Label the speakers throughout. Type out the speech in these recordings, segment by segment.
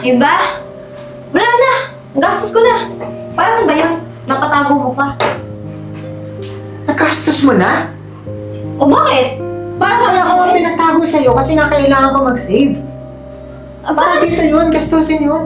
Speaker 1: Yun ba? Wala na. Gastos ko na. Para saan ba yun? Napatago mo pa.
Speaker 2: Nagastos mo na?
Speaker 1: O bakit? Para saan
Speaker 2: Kaya ko nga pinatago sa'yo kasi nga kailangan ko mag-save. Para
Speaker 1: Bakit?
Speaker 2: dito yun, gastusin yun.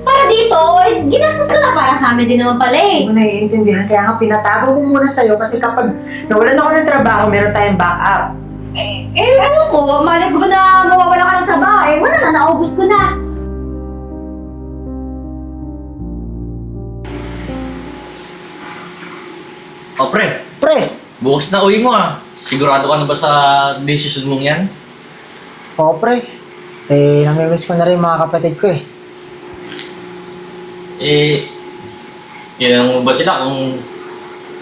Speaker 1: Para dito? Eh, ginastos ko na para sa amin din naman pala eh.
Speaker 2: Hindi mo naiintindihan, kaya nga pinatago ko muna sa'yo kasi kapag nawalan ako ng trabaho, meron tayong backup.
Speaker 1: Ewan ko. Malay ko ba na mawawala ka ng trabaho? Eh, wala na. Naubos ko na.
Speaker 3: O pre,
Speaker 2: Pre!
Speaker 3: bukas na uwi mo ah. Sigurado ka na ba sa decision mong yan?
Speaker 2: Oo, pre. Namimiss ko na rin mga kapatid ko eh.
Speaker 3: Eh, kailangan mo ba sila kung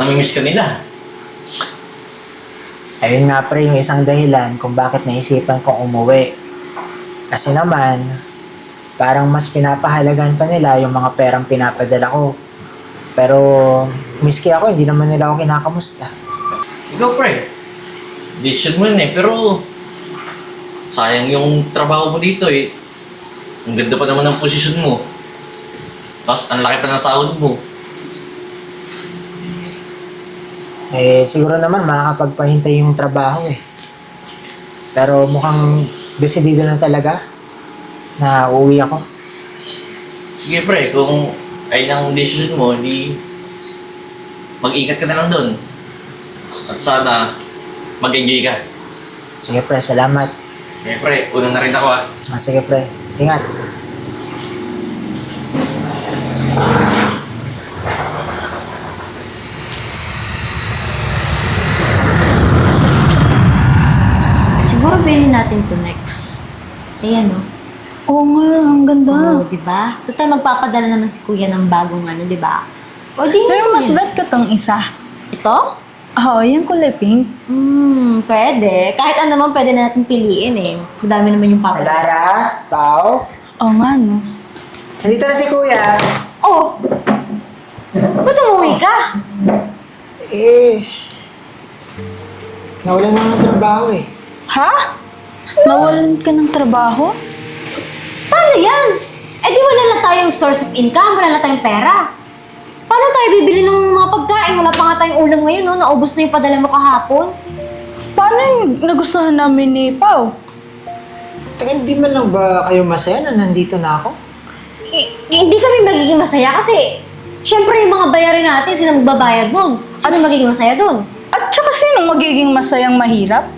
Speaker 3: namimiss ka nila?
Speaker 2: Ayun nga pre, yung isang dahilan kung bakit naisipan kong umuwi. Kasi naman, parang mas pinapahalagan pa nila yung mga perang pinapadala ko. Pero, miski ako, hindi naman nila ako kinakamusta.
Speaker 3: Ikaw pre, decision mo yun eh. Pero, sayang yung trabaho mo dito eh. Ang ganda pa naman ng posisyon mo. Tapos, ang laki pa ng sahod mo.
Speaker 2: Siguro naman makakapagpahintay yung trabaho eh. Pero mukhang desidido na talaga na uuwi ako.
Speaker 3: Sige pre, kung ayun ang decision mo, di mag-ingat ka na lang doon. At sana mag-enjoy ka.
Speaker 2: Sige pre, salamat.
Speaker 3: Eh pre, una na rin ako ah.
Speaker 2: Sige pre, ingat.
Speaker 1: Siguro bilhin natin to next. Ayan o.
Speaker 4: Oo nga, ang ganda.
Speaker 1: Oo, di ba? Total magpapadala naman si kuya ng bagong ano, di ba? O di
Speaker 4: Pero mas
Speaker 1: yan.
Speaker 4: bet ko tong isa.
Speaker 1: Ito?
Speaker 4: Oo, yung kulay pink.
Speaker 1: Pwede. Kahit ano naman pwede natin piliin eh. Ang dami naman yung papadala.
Speaker 2: Lara, Pao,
Speaker 4: Oo nga, no?
Speaker 2: nandito na si Kuya.
Speaker 1: Oh! Ba't umuwi ka?
Speaker 2: Nawalan na ng trabaho eh.
Speaker 4: Ha? Nawalan ka ng trabaho?
Speaker 1: Paano yan? Eh di wala na tayong source of income, wala na tayong pera. Paano tayo bibili ng mga pagkain? Wala pa nga tayong ulam ngayon, no? Naubos na yung padala mo kahapon.
Speaker 4: Paano yung nagustuhan namin ni Pao?
Speaker 2: Hindi man lang ba kayo masaya na nandito na ako?
Speaker 1: Hindi kami magiging masaya kasi syempre yung mga bayarin natin, sino magbabayad nun? Sino magiging masaya dun?
Speaker 4: At saka sino magiging masayang mahirap?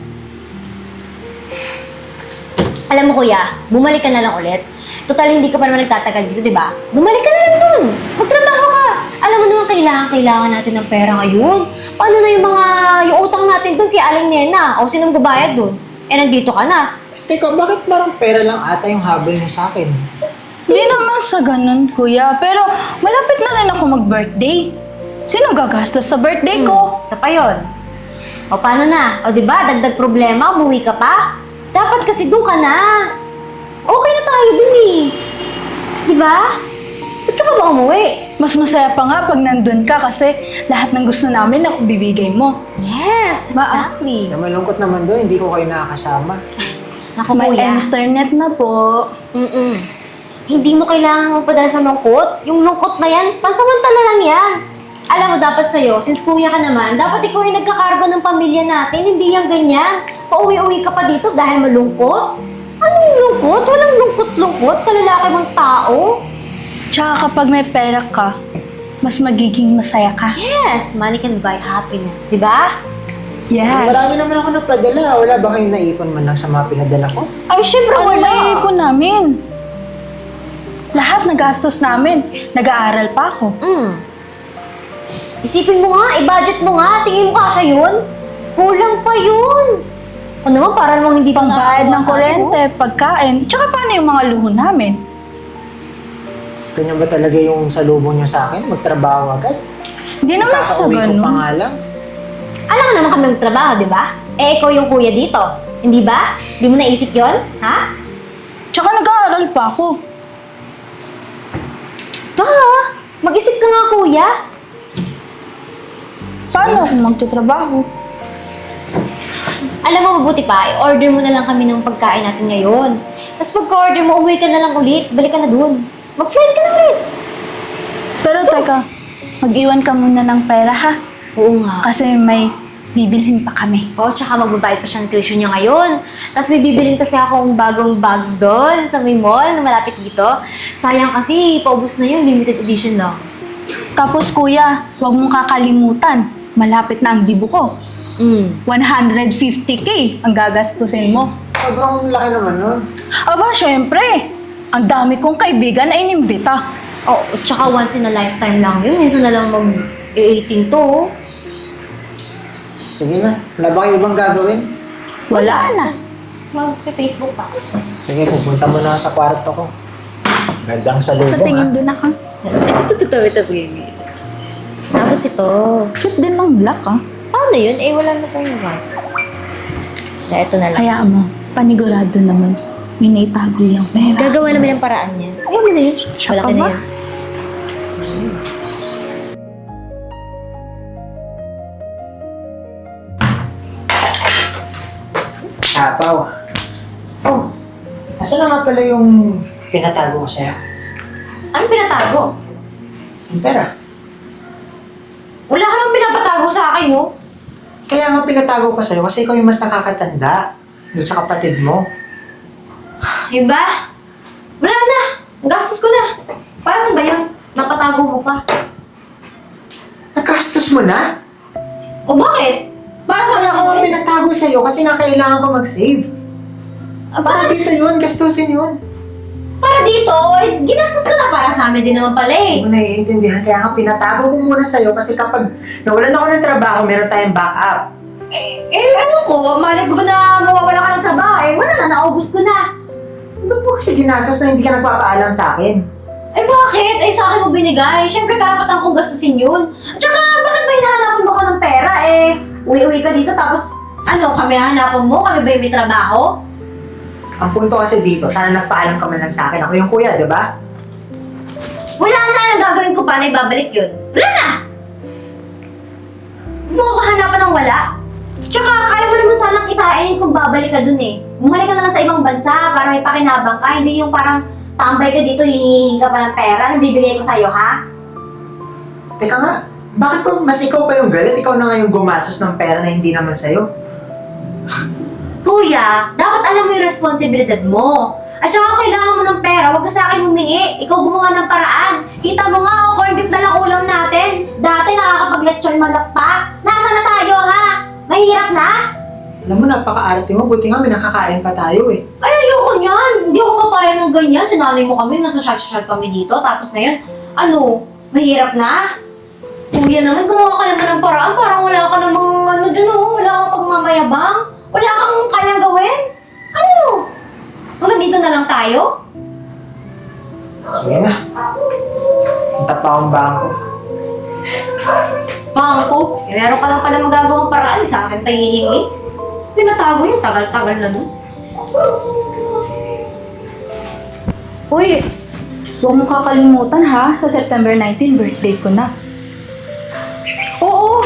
Speaker 1: Alam mo kuya, bumalik ka na lang ulit. Total, hindi ka pa naman nagtatagal dito, di ba? Bumalik ka na lang dun. Magtrabaho ka. Alam mo naman, kailangan natin ng pera ngayon. Paano na yung utang natin dun kay Aling Nena? O sino magbabayad dun? Eh, nandito ka na.
Speaker 2: Teka, bakit parang pera lang ata yung habol niyo sa akin?
Speaker 4: Di naman sa ganun, kuya. Pero malapit na rin ako mag-birthday. Sino gagastos sa birthday ko?
Speaker 1: Sa pa yun. O paano na? O di ba, dagdag problema, umuwi ka pa? Dapat kasi doon ka na. Okay na tayo dun eh. Di ba? Ba't ka pa ba umuwi?
Speaker 4: Mas masaya pa nga pag nandun ka kasi lahat ng gusto namin ako bibigay mo.
Speaker 1: Yes, exactly.
Speaker 2: Malungkot naman doon, hindi ko kayo nakakasama.
Speaker 1: Naku
Speaker 4: May
Speaker 1: kuya.
Speaker 4: internet na po.
Speaker 1: Hindi mo kailangan magpadala sa lungkot. Yung lungkot na yan, pansamantala lang yan. Alam mo, dapat sa'yo, since kuya ka naman, dapat ikaw yung nagkakargo ng pamilya natin. Hindi yan ganyan. Pauwi-uwi ka pa dito dahil malungkot. Anong lungkot? Walang lungkot-lungkot. Kalalaki mong tao.
Speaker 4: Tsaka kapag may pera ka, mas magiging masaya ka.
Speaker 1: Yes, money can buy happiness, di ba?
Speaker 4: Yes.
Speaker 2: Marami naman ako napadala. Wala ba kayong naipon man lang sa mga pinadala ko?
Speaker 1: Ay, syempre
Speaker 4: Ano
Speaker 1: wala.
Speaker 4: naiipon namin? Lahat nagastos namin. Nag-aaral pa ako.
Speaker 1: Isipin mo nga, i-budget mo nga. Tingin mo kasha yun? Kulang pa yun. Kung naman, para namang hindi
Speaker 4: Pangbayad ng
Speaker 1: nakakawa sa
Speaker 4: kuryente, pagkain, tsaka paano yung mga luho namin?
Speaker 2: Ganyan ba talaga yung salubong niyo sa akin? Magtrabaho agad?
Speaker 4: Hindi naman sa
Speaker 2: Kakauwi ko pa
Speaker 4: ganun.
Speaker 2: nga lang.
Speaker 1: Alam mo naman kami magtrabaho, di ba? Eh, ikaw yung kuya dito. Hindi ba? Di mo naisip yon? Ha?
Speaker 4: Tsaka nag-aaral pa ako.
Speaker 1: Mag-isip ka nga, kuya.
Speaker 4: Paano ako magtatrabaho?
Speaker 1: Alam mo, mabuti pa, i-order mo na lang kami ng pagkain natin ngayon. Tapos pagka-order mo, umuwi ka na lang ulit. Balik ka na dun. Mag-flight ka na ulit.
Speaker 4: Pero teka, mag-iwan ka muna ng pera ha.
Speaker 1: Oo nga.
Speaker 4: Kasi may bibilhin pa kami.
Speaker 1: Oo, tsaka magbabayad pa siya ng tuition niya ngayon. Tapos may bibilin kasi akong bagong bag doon sa may mall na malapit dito. Sayang kasi, paubos na yun. Limited edition lang.
Speaker 4: Tapos kuya, huwag mong kakalimutan. Malapit na ang dibu ko. 150K ang gagastusin mo.
Speaker 2: Sobrang laki naman nun.
Speaker 4: Aba, syempre. Ang dami kong kaibigan na inimbita.
Speaker 1: Oh, tsaka once in a lifetime lang yun. Minsan na lang mag-18 to. Oh.
Speaker 2: Sige na, wala ba kayo ibang gagawin?
Speaker 4: Wala na.
Speaker 1: Mag-Facebook pa.
Speaker 2: Sige, pupunta mo na sa kwarto ko. Gandang salubong
Speaker 4: Patingin din ako.
Speaker 1: Ito, baby. Tapos ito.
Speaker 4: Cute din ng black ah.
Speaker 1: Paano yun? Eh, wala na tayong budget. Kaya ito na lang.
Speaker 4: Hayaan mo, panigurado naman. May naitago yung pera.
Speaker 1: Gagawa naman yung paraan niya. Ayaw mo na yun.
Speaker 4: Siya
Speaker 1: Malaki
Speaker 4: pa
Speaker 1: na
Speaker 4: ba?
Speaker 1: yan.
Speaker 2: Sapaw.
Speaker 1: Oh,
Speaker 2: Nasaan na nga pala yung pinatago ko sa'yo?
Speaker 1: ano pinatago?
Speaker 2: Yung pera.
Speaker 1: Wala ka nang pinapatago sa akin, no?
Speaker 2: Kaya nga pinatago ko sa'yo kasi ikaw yung mas nakakatanda doon sa kapatid mo.
Speaker 1: Yun ba? Wala na. Gastos ko na. Para saan ba yun? Napatago mo pa.
Speaker 2: Nagastos mo na?
Speaker 1: O bakit? Para sa
Speaker 2: Kaya ako nga pinatago sa'yo kasi nga kailangan ko mag-save. Para dito yun, gastusin yun.
Speaker 1: Para dito? Eh, ginastos ko na para sa amin din naman pala eh.
Speaker 2: Hindi mo naiintindihan, kaya nga pinatago ko muna sa'yo kasi kapag nawalan ako ng trabaho, meron tayong backup.
Speaker 1: Ano ko? Malay ko ba na mawawala ka ng trabaho? Eh, wala na. Naubos ko na.
Speaker 2: Ba't mo kasi ginastos na hindi ka nagpapaalam sa akin?
Speaker 1: Eh bakit? Eh sa akin mo binigay. Siyempre karapatan kong gastusin yun. At saka bakit ba hinahanapan mo ko ng pera? Eh, uwi-uwi ka dito tapos ano, kami hahanapan mo? Kami ba yung may trabaho?
Speaker 2: Ang punto kasi dito, sana nagpaalam ka man lang sa akin. Ako yung kuya, di ba?
Speaker 1: Wala na. Ang gagawin ko pa na ibabalik yun. Wala na! Hindi mo ako hanapan ng wala. Tsaka kaya mo naman sanang kitain kung babalik ka dun eh. Bumalik ka na lang sa ibang bansa para may pakinabang ka. Hindi yung parang tambay ka dito, hihingi ka pa ng pera na bibigay ko sa'yo, ha?
Speaker 2: Teka nga, bakit pa mas ikaw pa yung galit? Ikaw na nga yung gumastos ng pera na hindi naman sa'yo.
Speaker 1: Kuya, dapat alam mo yung responsibilidad mo. At saka kailangan mo ng pera, huwag ka sa akin humingi. Ikaw gumawa ng paraan. Kita mo nga, corned beef na lang ulam natin. Dati nakakapag-lechon manok pa. Nasaan na tayo, ha? Mahirap na?
Speaker 2: Alam mo, napaka-arte mo. Buti nga may nakakain pa tayo eh.
Speaker 1: Ay, ayoko niyan. Hindi ako papayag ng ganyan. Sinanay mo kami, nasa-short kami dito. Tapos ngayon, ano, mahirap na? Kuya naman, gumawa ka naman ng paraan. Parang wala ka namang ano dun, oh. Wala kang pagmamayabang. Wala kang kayang gawin. Ano? Hanggang dito na lang tayo?
Speaker 2: Sige na. Punta pa akong bangko.
Speaker 1: Bangko? Eh, meron ka lang pala magagawang paraan. Sa akin pa hihingi. Pinatago yung tagal-tagal na nun.
Speaker 4: Uy, huwag mong kakalimutan ha. Sa September 19, birthday ko na. Oo.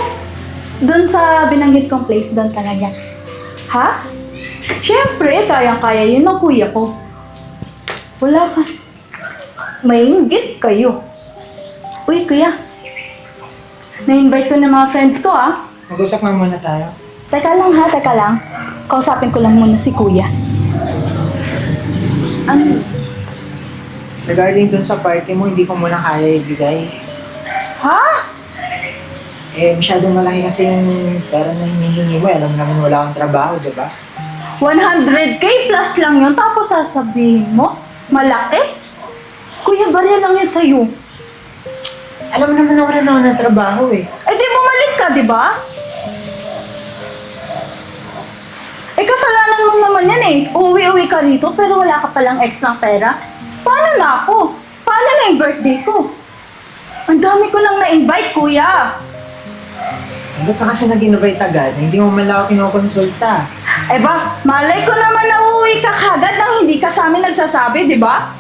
Speaker 4: Doon sa binanggit kong place, doon talaga. Ha? Siyempre, kayang-kaya yun ng kuya ko. Wala kas. Maingit kayo. Uy, kuya. Na-invite ko ng mga friends ko, ah.
Speaker 2: Mag-usap nga muna tayo.
Speaker 4: Teka lang ha, teka lang. Kausapin ko lang muna si kuya. Ano?
Speaker 2: Regarding dun sa party mo, hindi ko muna kaya ibigay.
Speaker 4: Ha?
Speaker 2: Eh, masyadong malaki kasi yung pera na hinihingi mo. Alam naman wala kang trabaho, di ba?
Speaker 4: 100K plus lang yun, tapos sasabihin mo, malaki? Kuya, barya lang yan sa'yo.
Speaker 2: Alam mo naman na wala na ako ng trabaho eh.
Speaker 4: Eh di bumalik ka, di ba? Eh kasalanan mo naman yan eh. Uwi-uwi ka dito pero wala ka palang extra pera. Paano na ako? Paano na yung birthday ko? Ang dami ko nang na-invite, kuya.
Speaker 2: Ba't ka kasi nag-invite agad? Hindi mo man lang ako kinokonsulta.
Speaker 4: Eh ba, malay ko naman na uuwi ka kagad nang hindi ka sa amin nagsasabi, di ba?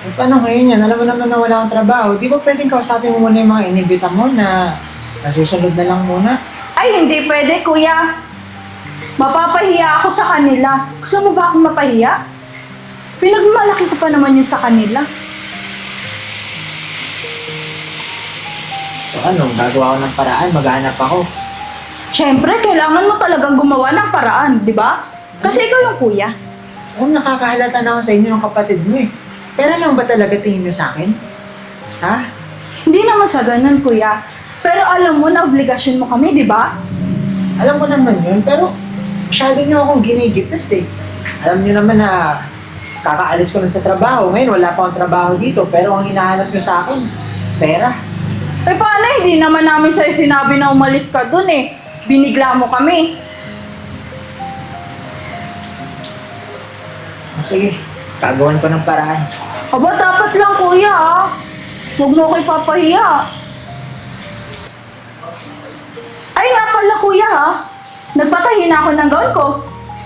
Speaker 2: Eh, paano ngayon yan? Alam mo naman na wala akong trabaho. Di ba pwedeng kausapin mo muna yung mga inibita mo na nasusunod na lang muna?
Speaker 4: Ay, hindi pwede, kuya. Mapapahiya ako sa kanila. Gusto mo ba akong mapahiya? Pinagmalaki ko pa naman yun sa kanila.
Speaker 2: So ano, gagawa ko ng paraan, maghanap ako.
Speaker 4: Siyempre, kailangan mo talagang gumawa ng paraan, di ba? Kasi ikaw yung kuya.
Speaker 2: Nakakahalata na ako sa inyo ng kapatid mo eh. Pera lang ba talaga tingin niyo sa akin? Ha?
Speaker 4: Hindi naman sa ganun, kuya. Pero alam mo na obligasyon mo kami, di ba?
Speaker 2: Alam ko naman yun, pero masyado niyo akong ginigipit eh. Alam niyo naman na kakaalis ko lang sa trabaho. Ngayon, wala pa akong trabaho dito, pero ang hinahanap niyo sa akin, pera.
Speaker 4: Eh paano, hindi naman namin sa'yo sinabi na umalis ka dun eh. Binigla mo kami.
Speaker 2: Sige, gagawan ko ng paraan.
Speaker 4: Aba, dapat lang kuya ah. Huwag mo ko ipapahiya. Ay nga pala kuya ha. Nagpatahin na ako ng gown ko.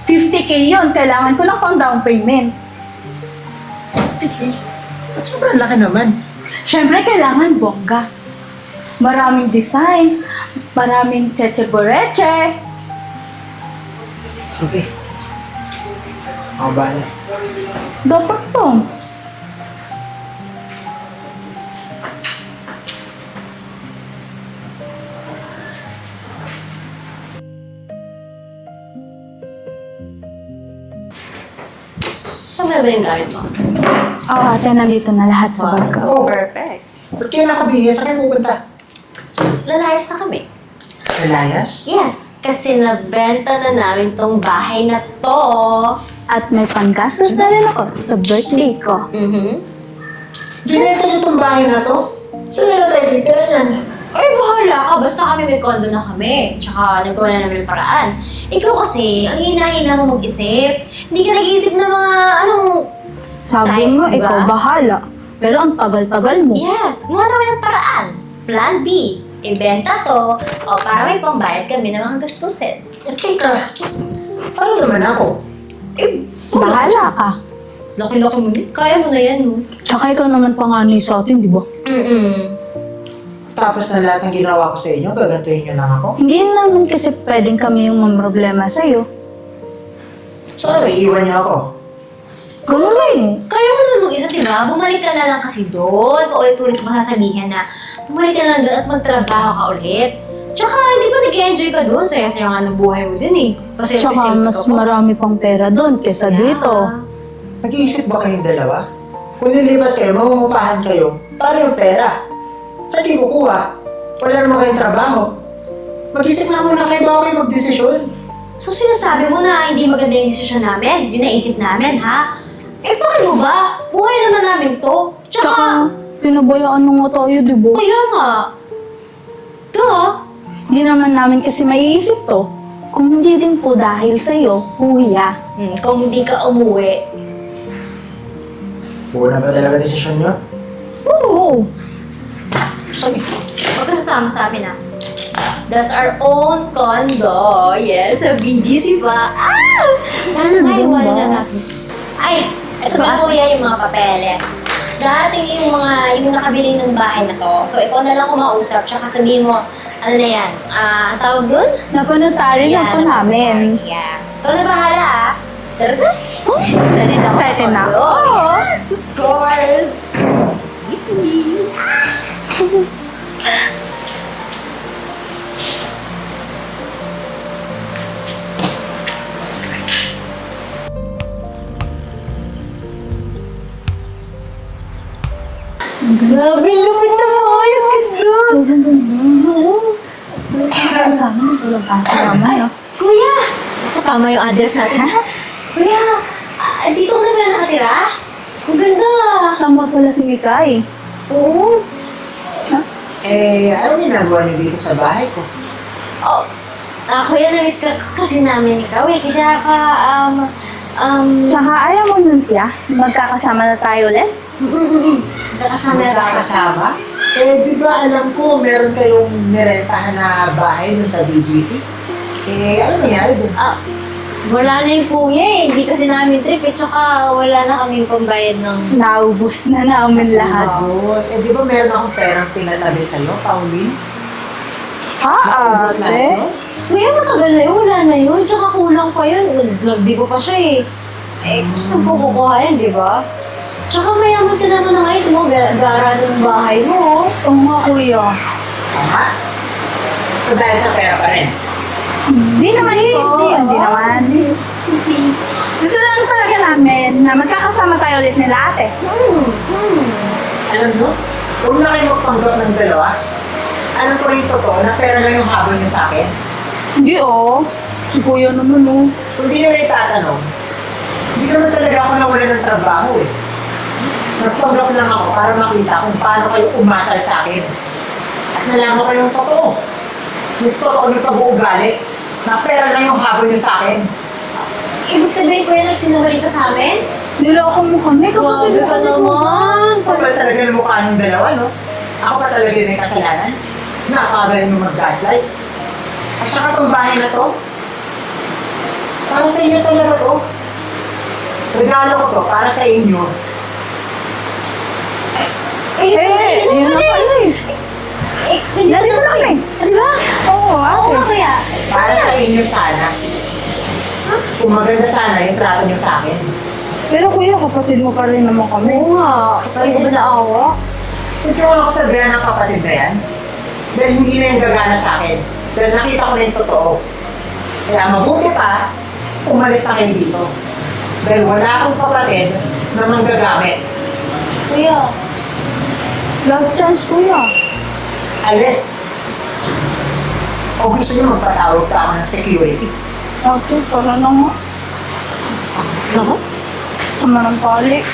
Speaker 4: 50k yun. Kailangan ko lang pang down payment.
Speaker 2: 50K? Ba't sobrang laki naman?
Speaker 4: Siyempre, kailangan bongga. Maraming design. Maraming cheche boreche.
Speaker 2: Sige. Ako bahala.
Speaker 4: Dapat to.
Speaker 1: Tama ba yung gamit mo?
Speaker 4: Oo, ate, nandito na lahat sa bag ko.
Speaker 2: Oh,
Speaker 1: Perfect.
Speaker 2: ba't kayo nakabihis? Saan kayo pupunta?
Speaker 1: Lalayas na kami.
Speaker 2: Elias?
Speaker 1: Yes, kasi nabenta na namin tong bahay na to.
Speaker 4: At may panggastos na rin ako sa birthday ko.
Speaker 2: Ginenta niyo itong bahay na to? Saan nila tayo titira yan?
Speaker 1: Ay, bahala ka. Basta kami may condo na kami. Tsaka nagawa na namin ng paraan. Ikaw kasi, ang hina-hina mo mag-isip. Hindi ka nag-iisip ng mga,
Speaker 4: Sabi mo,
Speaker 1: diba?
Speaker 4: ikaw bahala. Pero ang tagal-tagal mo.
Speaker 1: Yes, gumawa naman ng paraan. Plan B. Ibenta to, o para may pambayad kami ng mga gastusin.
Speaker 2: Eh, teka. Paano naman ako?
Speaker 1: Eh,
Speaker 4: Bahala ka.
Speaker 1: laki-laki mo din. Kaya mo na yan, no?
Speaker 4: Tsaka ikaw naman panganay sa atin, di ba?
Speaker 2: Tapos na lahat ng ginawa ko sa inyo, gagantuhin niyo lang ako?
Speaker 4: Hindi naman kasi pwedeng kami yung mamroblema sa'yo.
Speaker 2: So ano, iiwan niyo ako?
Speaker 4: Ganun lang.
Speaker 1: Kaya mo naman mag-isa, diba? Bumalik ka na lang kasi doon. Paulit-ulit mo sasabihin na bumalik ka na lang doon at magtrabaho ka ulit. Tsaka, di ba nag-enjoy ka doon? Saya-saya nga ng buhay mo din eh.
Speaker 4: Tsaka mas marami pang pera doon kesa dito.
Speaker 2: Nag-iisip ba kayong dalawa? Kung lilipat kayo, mangungupahan kayo, paano yung pera? Saan kayo kukuha? Wala naman kayong trabaho. Mag-isip nga muna kayo bago kayo magdesisyon.
Speaker 1: So sinasabi mo na hindi maganda yung desisyon namin? Yung naisip namin, ha? Eh bakit mo ba? Buhay naman namin to.
Speaker 4: Tsaka, pinabayaan mo nga tayo, di ba?
Speaker 1: Kaya nga.
Speaker 4: Hindi naman namin kasi maiisip to. Kung hindi din po dahil sa'yo, kuya.
Speaker 1: Kung hindi ka umuwi.
Speaker 2: Buo na ba talaga desisyon niyo?
Speaker 4: Oo.
Speaker 2: Sige.
Speaker 1: Huwag ka sasama sa amin, ha? That's our own condo. Yes, sa BGC pa. Tara na nga, iwala na natin. Ay, ito ba kuya yung mga papeles? Dating yung nakabili ng bahay na to. So, ikaw na lang kumausap, tsaka sabihin mo, ano na yan? Ang tawag dun?
Speaker 4: Napanotary na po namin.
Speaker 1: Yes. Ikaw na bahala, ha? Tara na. Excited ako.
Speaker 4: Excited na ako.
Speaker 1: Yes, of course. Easy. Grabe, lupit na mga yung
Speaker 4: Sana wala pa naman, no?
Speaker 1: Kuya! Tama yung address natin. Kuya! Dito ka na ba nakatira? Ang ganda!
Speaker 4: Tama pala si Mikay.
Speaker 1: Oo.
Speaker 2: Ano ginagawa niyo dito sa bahay ko?
Speaker 1: Oh, kuya, na-miss ka kasi namin ikaw eh. Kaya ka,
Speaker 4: Tsaka ayaw mo nun, Tia, magkakasama na tayo ulit?
Speaker 1: Magkakasama na tayo.
Speaker 2: Magkakasama? Di ba alam ko meron kayong nirentahan na bahay dun sa BGC? Ano nangyari dun?
Speaker 1: Wala na yung kuya eh. Hindi kasi namin trip eh. Tsaka wala na kaming pambayad ng...
Speaker 4: Naubos na namin lahat.
Speaker 2: Tapos, di ba meron akong perang pinatabi sa'yo, Pauline?
Speaker 4: Ha,
Speaker 2: Naubos lahat
Speaker 4: ate?
Speaker 2: yun?
Speaker 1: Kuya, matagal na yun. Wala na yun. Tsaka kulang pa yun. Nagdi ko pa siya eh. Eh, gusto ko kukuha yan, di ba? Tsaka mayaman ka naman na ngayon mo. Gara ng bahay mo.
Speaker 4: Oo nga, kuya.
Speaker 2: Tama? So dahil sa pera pa rin.
Speaker 4: Hindi naman
Speaker 1: Hindi,
Speaker 4: po.
Speaker 1: hindi,
Speaker 4: Hindi
Speaker 1: oh.
Speaker 4: naman. Gusto lang talaga namin na magkakasama tayo ulit nila ate.
Speaker 2: Alam mo, huwag na kayo magpanggap ng dalawa. Alam ko rin totoo na pera lang yung habol niyo sa akin.
Speaker 4: Hindi oh. Si kuya naman oh.
Speaker 2: Kung di nyo rin tatanong, hindi naman talaga ako nawalan ng trabaho eh. Nagpanggap lang ako para makita kung paano kayo umasal sa akin. At nalaman ko yung totoo. Yung totoo ng pag-uugali, na pera lang yung habol niyo sa akin.
Speaker 1: Ibig sabihin, kuya, nagsinungaling ka sa amin?
Speaker 4: Niloko mo kami.
Speaker 1: Grabe ka naman.
Speaker 2: Ako pa talaga ng mukha ng dalawa, no? Ako pa talaga yung may kasalanan. Nakakagaling mo mag-gaslight. At saka itong bahay na to, para sa inyo talaga to. Regalo ko to, para sa inyo.
Speaker 4: Yun na pala eh.
Speaker 1: Hindi
Speaker 4: Nandito
Speaker 1: na
Speaker 4: lang eh.
Speaker 1: Di ba?
Speaker 4: Oo,
Speaker 1: Oo nga,
Speaker 4: ate.
Speaker 1: kuya.
Speaker 2: Para sa inyo sana. Kung maganda sana yung trato nyo sa akin.
Speaker 4: Pero kuya, kapatid mo pa rin naman kami.
Speaker 1: Oo nga. Kaya ba naawa?
Speaker 2: Hindi ko ako sabihan ng kapatid na yan. Dahil hindi na yung gagana sa akin. Dahil nakita ko na yung totoo. Kaya mabuti pa, umalis na kayo dito. Dahil wala akong kapatid na manggagamit.
Speaker 1: Kuya.
Speaker 4: Last chance kuya.
Speaker 2: Alis. O gusto nyo magpatawag pa ako ng security.
Speaker 4: Ate, para na nga.
Speaker 1: Ako?
Speaker 4: Sama ng pali.